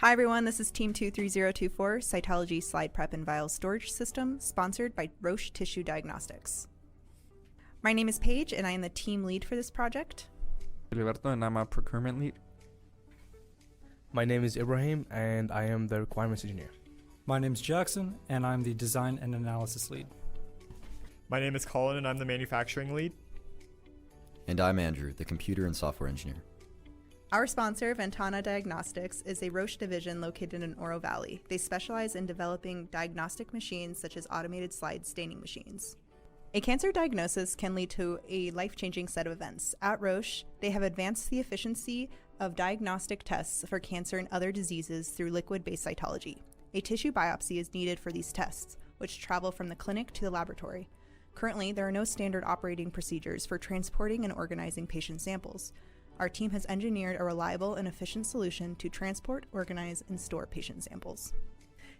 Hi everyone, this is Team 23024, Cytology Slide Prep and Vial Storage System, sponsored by Roche Tissue Diagnostics. My name is Paige and I am the team lead for this project. Gilberto and I'm a procurement lead. My name is Ibrahim and I am the requirements engineer. My name is Jackson and I'm the design and analysis lead. My name is Colin and I'm the manufacturing lead. And I'm Andrew, the computer and software engineer. Our sponsor, Ventana Diagnostics, is a Roche division located in Oro Valley. They specialize in developing diagnostic machines such as automated slide staining machines. A cancer diagnosis can lead to a life-changing set of events. At Roche, they have advanced the efficiency of diagnostic tests for cancer and other diseases through liquid-based cytology. A tissue biopsy is needed for these tests, which travel from the clinic to the laboratory. Currently, there are no standard operating procedures for transporting and organizing patient samples. Our team has engineered a reliable and efficient solution to transport, organize, and store patient samples.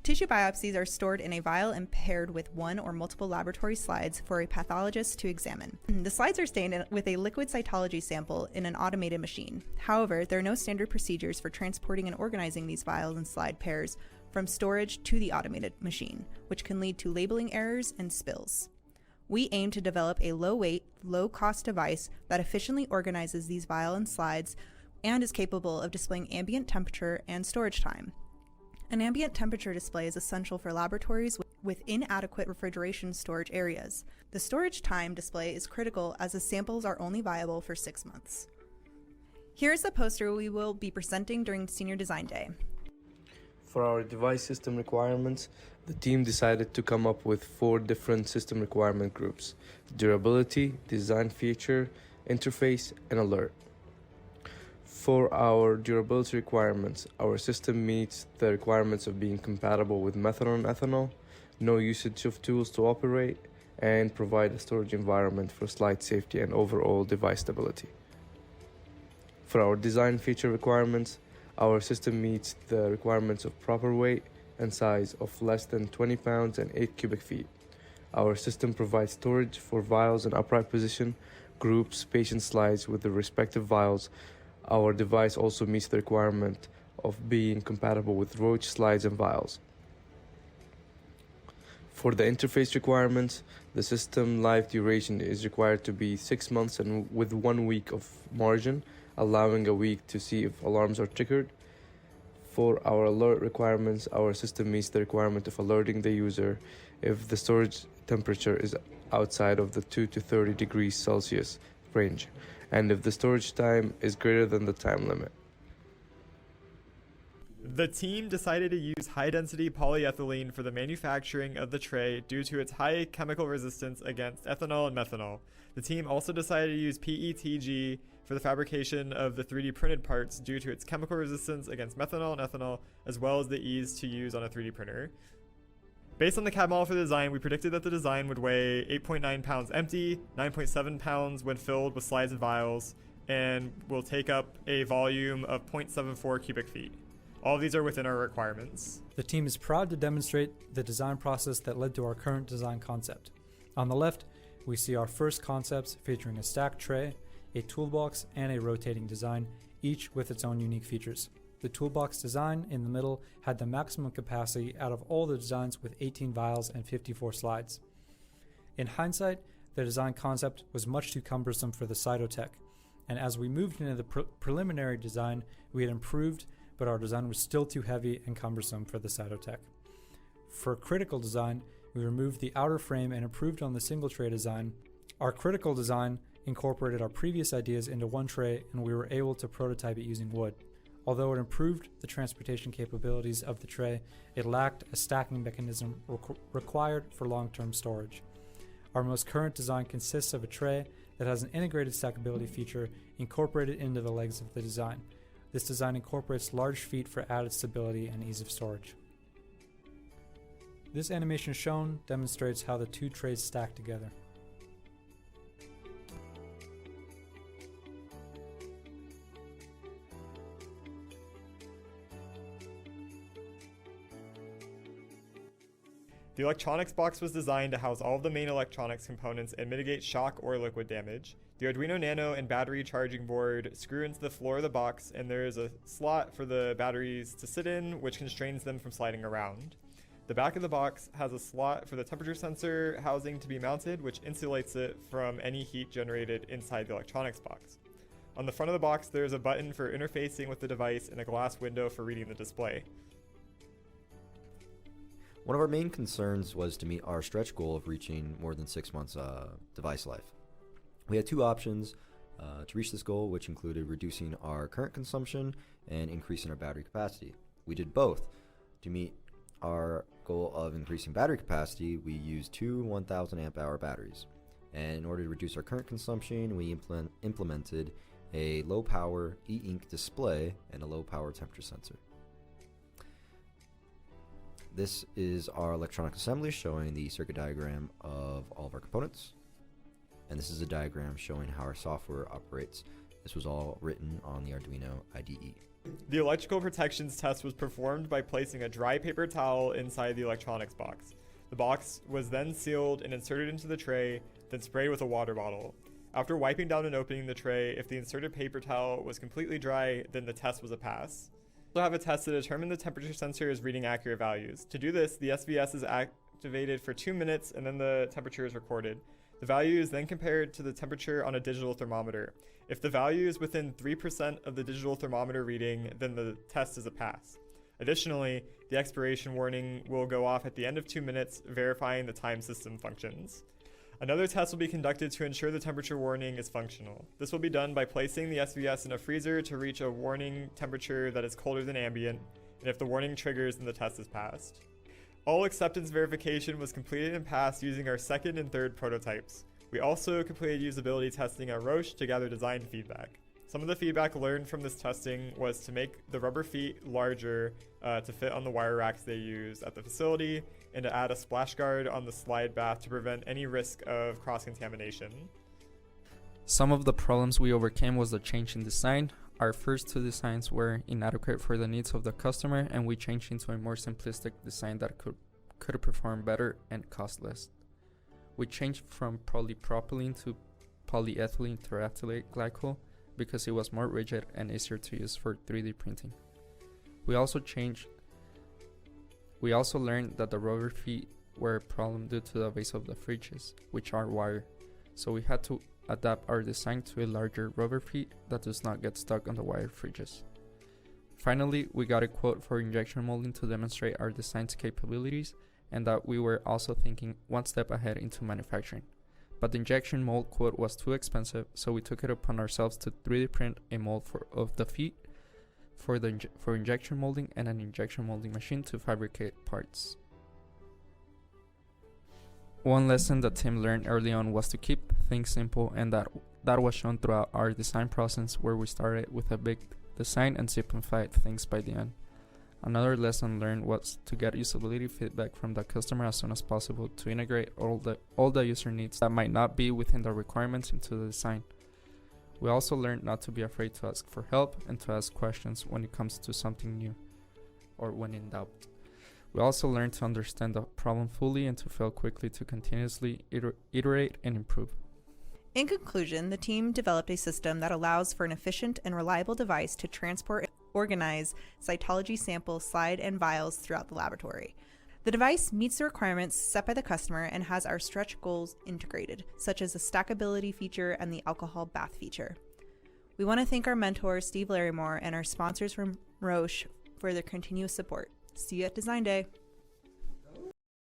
Tissue biopsies are stored in a vial and paired with one or multiple laboratory slides for a pathologist to examine. The slides are stained with a liquid cytology sample in an automated machine. However, there are no standard procedures for transporting and organizing these vials and slide pairs from storage to the automated machine, which can lead to labeling errors and spills. We aim to develop a low-weight, low-cost device that efficiently organizes these vial and slides and is capable of displaying ambient temperature and storage time. An ambient temperature display is essential for laboratories with inadequate refrigeration storage areas. The storage time display is critical as the samples are only viable for 6 months. Here's the poster we will be presenting during Senior Design Day. For our device system requirements, the team decided to come up with 4 different system requirement groups: durability, design feature, interface, and alert. For our durability requirements, our system meets the requirements of being compatible with methanol and ethanol, no usage of tools to operate, and provide a storage environment for slide safety and overall device stability. For our design feature requirements, our system meets the requirements of proper weight and size of less than 20 pounds and 8 cubic feet. Our system provides storage for vials in upright position, groups patient slides with the respective vials. Our device also meets the requirement of being compatible with Roche slides and vials. For the interface requirements, the system life duration is required to be 6 months and with 1 week of margin, allowing a week to see if alarms are triggered. For our alert requirements, our system meets the requirement of alerting the user if the storage temperature is outside of the 2 to 30 degrees Celsius range, and if the storage time is greater than the time limit. The team decided to use high-density polyethylene for the manufacturing of the tray due to its high chemical resistance against ethanol and methanol. The team also decided to use PETG for the fabrication of the 3D printed parts due to its chemical resistance against methanol and ethanol, as well as the ease to use on a 3D printer. Based on the CAD model for the design, we predicted that the design would weigh 8.9 pounds empty, 9.7 pounds when filled with slides and vials, and will take up a volume of 0.74 cubic feet. All of these are within our requirements. The team is proud to demonstrate the design process that led to our current design concept. On the left, we see our first concepts featuring a stacked tray, a toolbox, and a rotating design, each with its own unique features. The toolbox design in the middle had the maximum capacity out of all the designs with 18 vials and 54 slides. In hindsight, the design concept was much too cumbersome for the Cytotech, and as we moved into the preliminary design, we had improved, but our design was still too heavy and cumbersome for the Cytotech. For critical design, we removed the outer frame and improved on the single tray design. Our critical design incorporated our previous ideas into one tray, and we were able to prototype it using wood. Although it improved the transportation capabilities of the tray, it lacked a stacking mechanism required for long-term storage. Our most current design consists of a tray that has an integrated stackability feature incorporated into the legs of the design. This design incorporates large feet for added stability and ease of storage. This animation shown demonstrates how the 2 trays stack together. The electronics box was designed to house all of the main electronics components and mitigate shock or liquid damage. The Arduino Nano and battery charging board screw into the floor of the box, and there is a slot for the batteries to sit in, which constrains them from sliding around. The back of the box has a slot for the temperature sensor housing to be mounted, which insulates it from any heat generated inside the electronics box. On the front of the box, there is a button for interfacing with the device and a glass window for reading the display. One of our main concerns was to meet our stretch goal of reaching more than 6 months device life. We had two options to reach this goal, which included reducing our current consumption and increasing our battery capacity. We did both. To meet our goal of increasing battery capacity, we used two 1000 amp hour batteries. And in order to reduce our current consumption, we implemented a low power e-ink display and a low power temperature sensor. This is our electronic assembly showing the circuit diagram of all of our components. And this is a diagram showing how our software operates. This was all written on the Arduino IDE. The electrical protections test was performed by placing a dry paper towel inside the electronics box. The box was then sealed and inserted into the tray, then sprayed with a water bottle. After wiping down and opening the tray, if the inserted paper towel was completely dry, then the test was a pass. We also have a test to determine the temperature sensor is reading accurate values. To do this, the SVS is activated for 2 minutes and then the temperature is recorded. The value is then compared to the temperature on a digital thermometer. If the value is within 3% of the digital thermometer reading, then the test is a pass. Additionally, the expiration warning will go off at the end of 2 minutes, verifying the time system functions. Another test will be conducted to ensure the temperature warning is functional. This will be done by placing the SVS in a freezer to reach a warning temperature that is colder than ambient, and if the warning triggers, then the test is passed. All acceptance verification was completed and passed using our second and third prototypes. We also completed usability testing at Roche to gather design feedback. Some of the feedback learned from this testing was to make the rubber feet larger to fit on the wire racks they use at the facility, and to add a splash guard on the slide bath to prevent any risk of cross-contamination. Some of the problems we overcame was the change in design. Our first two designs were inadequate for the needs of the customer, and we changed into a more simplistic design that could perform better and cost less. We changed from polypropylene to polyethylene terephthalate glycol because it was more rigid and easier to use for 3D printing. We also learned that the rubber feet were a problem due to the base of the fridges, which are wire. So we had to adapt our design to a larger rubber feet that does not get stuck on the wire fridges. Finally, we got a quote for injection molding to demonstrate our design's capabilities, and that we were also thinking one step ahead into manufacturing. But the injection mold quote was too expensive, so we took it upon ourselves to 3D print a mold of the feet for injection molding and an injection molding machine to fabricate parts. One lesson that Tim learned early on was to keep things simple, and that was shown throughout our design process, where we started with a big design and simplified things by the end. Another lesson learned was to get usability feedback from the customer as soon as possible to integrate all the user needs that might not be within the requirements into the design. We also learned not to be afraid to ask for help and to ask questions when it comes to something new or when in doubt. We also learned to understand the problem fully and to fail quickly to continuously iterate and improve. In conclusion, the team developed a system that allows for an efficient and reliable device to transport and organize cytology samples, slide, and vials throughout the laboratory. The device meets the requirements set by the customer and has our stretch goals integrated, such as the stackability feature and the alcohol bath feature. We want to thank our mentor, Steve Larrymore, and our sponsors from Roche for their continuous support. See you at Design Day.